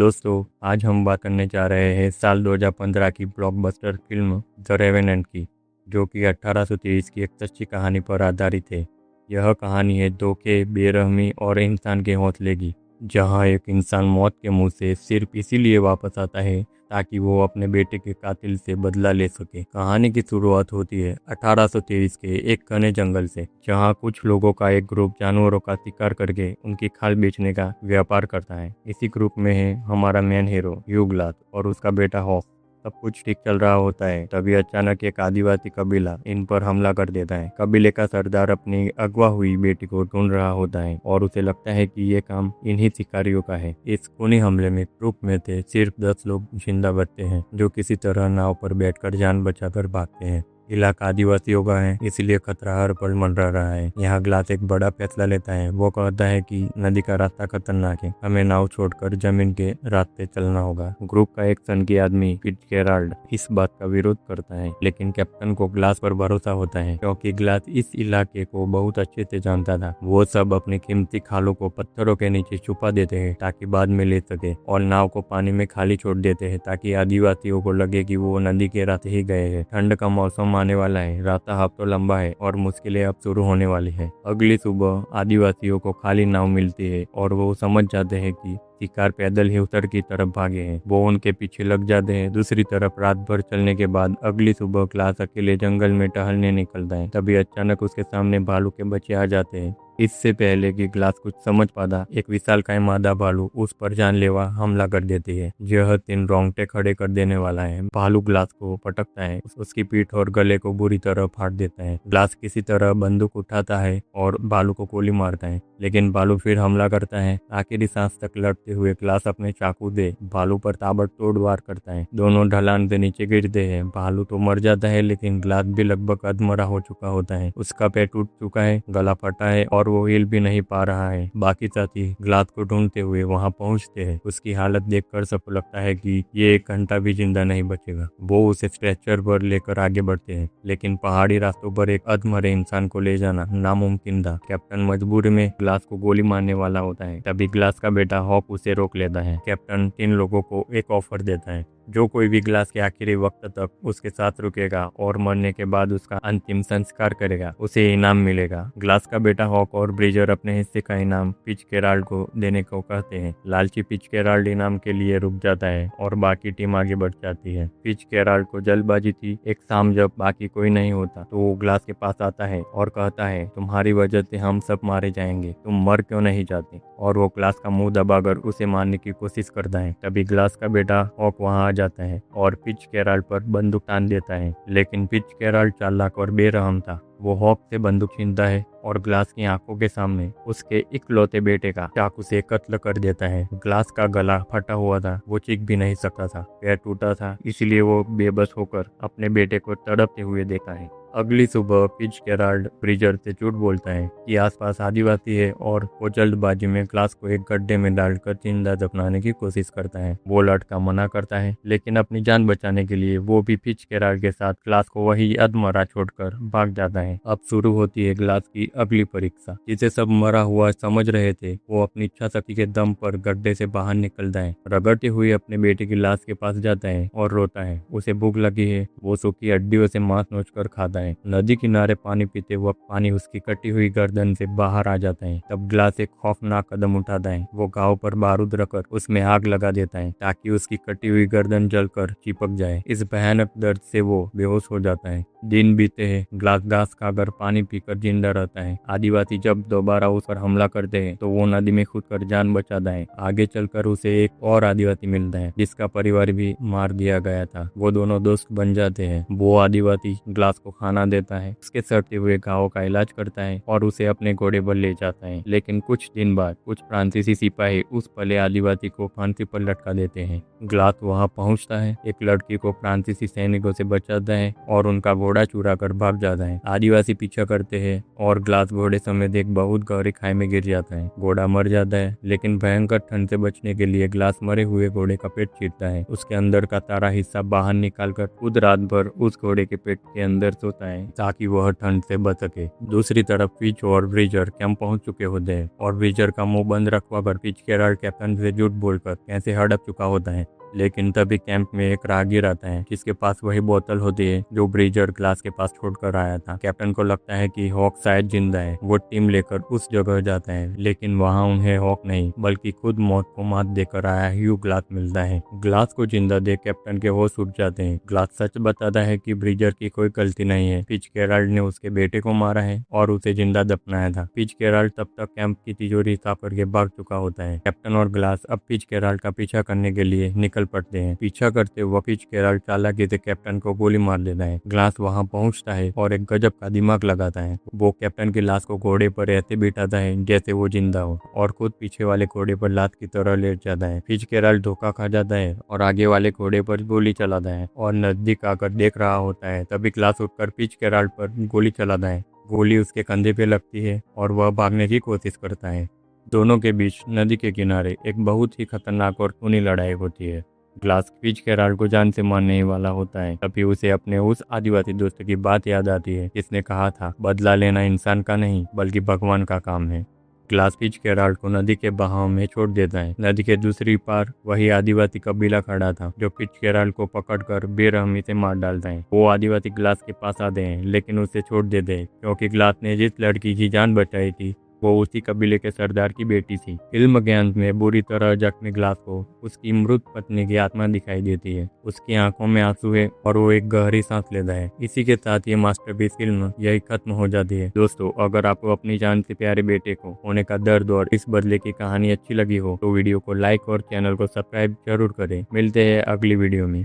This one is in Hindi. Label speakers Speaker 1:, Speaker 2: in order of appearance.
Speaker 1: दोस्तों, आज हम बात करने जा रहे हैं साल 2015 की ब्लॉकबस्टर फिल्म द रेवेनेंट की, जो कि 1830 की एक सच्ची कहानी पर आधारित है। यह कहानी है धोखे, बेरहमी और इंसान के हौसले की, जहां एक इंसान मौत के मुंह से सिर्फ इसीलिए वापस आता है ताकि वो अपने बेटे के कातिल से बदला ले सके। कहानी की शुरुआत होती है 1823 के एक घने जंगल से, जहां कुछ लोगों का एक ग्रुप जानवरों का शिकार करके उनकी खाल बेचने का व्यापार करता है। इसी ग्रुप में है हमारा मेन हीरो ह्यू ग्लास और उसका बेटा हॉक। सब कुछ ठीक चल रहा होता है, तभी अचानक एक आदिवासी कबीला इन पर हमला कर देता है। कबीले का सरदार अपनी अगवा हुई बेटी को ढूंढ रहा होता है और उसे लगता है कि ये काम इन्हीं शिकारियों का है। इस खूनी हमले में ग्रुप में थे सिर्फ 10 लोग जिंदा बचते हैं, जो किसी तरह नाव पर बैठकर जान बचाकर भागते हैं। इलाका आदिवासियों का है, इसलिए खतरा हर पल मंडरा रहा है। यहाँ ग्लास एक बड़ा फैसला लेता है। वो कहता है कि नदी का रास्ता खतरनाक है, हमें नाव छोड़कर जमीन के रास्ते चलना होगा। ग्रुप का एक सनकी आदमी फिट्जगेराल्ड इस बात का विरोध करता है, लेकिन कैप्टन को ग्लास पर भरोसा होता है, क्योंकि ग्लास इस इलाके को बहुत अच्छे से जानता था। वो सब अपनी कीमती खालों को पत्थरों के नीचे छुपा देते हैं ताकि बाद में ले सके, और नाव को पानी में खाली छोड़ देते हैं ताकि आदिवासियों को लगे कि वो नदी के रास्ते ही गए हैं। ठंड का मौसम आने वाला है, रास्ता हफ्तों लंबा है और मुश्किलें अब शुरू होने वाली है। अगली सुबह आदिवासियों को खाली नाव मिलती है और वो समझ जाते हैं कि शिकार पैदल ही उत्तर की तरफ भागे हैं। वो उनके पीछे लग जाते हैं। दूसरी तरफ रात भर चलने के बाद अगली सुबह ग्लास अकेले जंगल में टहलने निकलता है। तभी अचानक उसके सामने भालू के बच्चे आ जाते हैं। इससे पहले कि ग्लास कुछ समझ पाता, एक विशालकाय मादा भालू उस पर जानलेवा हमला कर देती है। यह 3 रोंगटे खड़े कर देने वाला है। भालू ग्लास को पटकता है, उसकी पीठ और गले को बुरी तरह फाड़ देता है। ग्लास किसी तरह बंदूक उठाता है और भालू को गोली मारता है, लेकिन भालू फिर हमला करता है। आखिरी सांस तक लड़ते हुए ग्लास अपने चाकू दे भालू पर ताबड़तोड़ वार करता है। दोनों ढलान से नीचे गिरते हैं। भालू तो मर जाता है, लेकिन ग्लास भी लगभग अधमरा हो चुका होता है। उसका पैर टूट चुका है, गला फटा है और वो हिल भी नहीं पा रहा है। बाकी साथी ग्लास को ढूंढते हुए वहां पहुंचते हैं। उसकी हालत देखकर सबको लगता है कि ये 1 घंटा भी जिंदा नहीं बचेगा। वो उसे स्ट्रेचर पर लेकर आगे बढ़ते हैं, लेकिन पहाड़ी रास्तों पर एक अधमरे इंसान को ले जाना नामुमकिन था। कैप्टन मजबूरी में ग्लास को गोली मारने वाला होता है। तभी ग्लास का बेटा हॉक उसे रोक लेता है। कैप्टन 3 लोगों को एक ऑफर देता है, जो कोई भी ग्लास के आखिरी वक्त तक उसके साथ रुकेगा और मरने के बाद उसका अंतिम संस्कार करेगा, उसे इनाम मिलेगा। ग्लास का बेटा हॉक और ब्रिजर अपने हिस्से का इनाम फिट्जगेराल्ड को देने को कहते हैं। लालची फिट्जगेराल्ड इनाम के लिए रुक जाता है और बाकी टीम आगे बढ़ जाती है। फिट्जगेराल्ड को जल्दबाजी थी। एक शाम जब बाकी कोई नहीं होता तो वो ग्लास के पास आता है और कहता है, तुम्हारी वजह से हम सब मारे जाएंगे, तुम मर क्यों नहीं जाते? और वो ग्लास का मुंह दबाकर उसे मारने की कोशिश करता है। तभी ग्लास का बेटा हॉक वहां आ जाता है और फिट्जगेराल्ड पर बंदूक तान देता है, लेकिन फिट्जगेराल्ड चालाक और बेरहम था। वो हॉक से बंदूक छीनता है और ग्लास की आंखों के सामने उसके इकलौते बेटे का चाकू से कत्ल कर देता है। ग्लास का गला फटा हुआ था, वो चीख भी नहीं सकता था, पैर टूटा था, इसलिए वो बेबस होकर अपने बेटे को तड़पते हुए देखा है। अगली सुबह फिट्जगेराल्ड ब्रिजर से झूठ बोलता है कि आसपास आदिवासी है और वो जल्दबाजी में ग्लास को एक गड्ढे में डालकर जिंदा दफनाने की कोशिश करता है। वो लड़का मना करता है, लेकिन अपनी जान बचाने के लिए वो भी फिट्जगेराल्ड के साथ ग्लास को वही अधमरा छोड़कर भाग जाता है। अब शुरू होती है ग्लास की अगली परीक्षा, जिसे सब मरा हुआ समझ रहे थे। वो अपनी इच्छा शक्ति के दम पर गड्ढे से बाहर निकलता है, रगड़ते हुए अपने बेटे की लाश के पास जाता है और रोता है। उसे भूख लगी है, वो सूखी हड्डियों से मांस नोचकर खाता है। नदी किनारे पानी पीते वक्त पानी उसकी कटी हुई गर्दन से बाहर आ जाता है। तब ग्लास एक खौफनाक कदम उठाता है। वो घाव पर बारूद रखकर उसमें आग लगा देता है ताकि उसकी कटी हुई गर्दन जलकर चिपक जाए। इस भयानक दर्द से वो बेहोश हो जाता है। दिन बीते हैं। ग्लास घास खाकर पानी पीकर जिंदा रहता है। आदिवासी जब दोबारा उस पर हमला करते हैं तो वो नदी में कूदकर जान बचाता है। आगे चलकर उसे एक और आदिवासी मिलता है जिसका परिवार भी मार दिया गया था। वो दोनों दोस्त बन जाते हैं। वो आदिवासी ग्लास को खाना देता है, उसके सड़ते हुए घावों का इलाज करता है और उसे अपने घोड़े पर ले जाता है। लेकिन कुछ दिन बाद कुछ फ्रांसीसी सिपाही उस पले आदिवासी को फांसी पर लटका देते हैं। ग्लास वहां पहुंचता है, एक लड़की को फ्रांसीसी सैनिकों से बचाता है और उनका घोड़ा चुरा कर भाग जाता है। आदिवासी पीछा करते हैं और ग्लास घोड़े समेत एक बहुत गहरी खाई में गिर जाता है। घोड़ा मर जाता है, लेकिन भयंकर ठंड से बचने के लिए ग्लास मरे हुए घोड़े का पेट चीरता है। उसके अंदर का तारा हिस्सा बाहर निकालकर खुद रात भर उस घोड़े के पेट के अंदर सोता है ताकि वह ठंड से बच सके। दूसरी तरफ फिच और ब्रीजर कैंप पहुंच चुके होते हैं और ब्रीजर का मुंह बंद रखवा कर फिट्जगेराल्ड कैप्टन से झूठ बोलकर कैसे हड़प चुका होता है। लेकिन तभी कैंप में एक राहगीर आता है जिसके पास वही बोतल होती है जो ब्रीजर ग्लास के पास छोड़कर आया था। कैप्टन को लगता है कि हॉक शायद जिंदा है। वो टीम लेकर उस जगह जाता है, लेकिन वहाँ उन्हें हॉक नहीं बल्कि खुद मौत को मात देकर आया ह्यू ग्लास मिलता है। ग्लास को जिंदा देख कैप्टन के होश उड़ जाते हैं। ग्लास सच बताता है कि ब्रीजर की कोई गलती नहीं है, फिट्जगेराल्ड ने उसके बेटे को मारा है और उसे जिंदा दफनाया था। फिट्जगेराल्ड तब तक कैंप की तिजोरी साफ करके भाग चुका होता है। कैप्टन और ग्लास अब फिट्जगेराल्ड का पीछा करने के लिए निकल पड़ते हैं। पीछा करते हुए फिट्जगेराल्ड चालाकी से कैप्टन को गोली मार देता है। ग्लास वहां पहुंचता है और एक गजब का दिमाग लगाता है। वो कैप्टन की लाश को घोड़े पर ऐसे बिठाता है जैसे वो जिंदा हो और खुद पीछे वाले घोड़े पर लात की तरह लेट जाता है। फिट्जगेराल्ड धोखा खा जाता है और आगे वाले घोड़े पर गोली चलाता है और नजदीक आकर देख रहा होता है। तभी ग्लास उठकर फिट्जगेराल्ड पर गोली चलाता है। गोली उसके कंधे पे लगती है और वह भागने की कोशिश करता है। दोनों के बीच नदी के किनारे एक बहुत ही खतरनाक और खूनी लड़ाई होती है। ग्लास फिट्जगेराल्ड को जान से मारने ही वाला होता है। तभी उसे अपने उस आदिवासी दोस्त की बात याद आती है जिसने कहा था बदला लेना इंसान का नहीं बल्कि भगवान का काम है। ग्लास फिट्जगेराल्ड को नदी के बहाव में छोड़ देता है। नदी के दूसरी पार वही आदिवासी कबीला खड़ा था जो फिट्जगेराल्ड को पकड़कर बेरहमी से मार डालता है। वो आदिवासी ग्लास के पास आते हैं लेकिन उसे छोड़ देते हैं क्योंकि ग्लास ने जिस लड़की की जान बचाई थी वो उसी कबीले के सरदार की बेटी थी। फिल्म के अंत में बुरी तरह जख्मी ग्लास को उसकी मृत पत्नी की आत्मा दिखाई देती है। उसकी आंखों में आंसू है और वो एक गहरी सांस लेता है। इसी के साथ ये मास्टरपीस फिल्म यही खत्म हो जाती है। दोस्तों, अगर आपको अपनी जान से प्यारे बेटे को होने का दर्द और इस बदले की कहानी अच्छी लगी हो तो वीडियो को लाइक और चैनल को सब्सक्राइब जरूर करें। मिलते हैं अगली वीडियो में।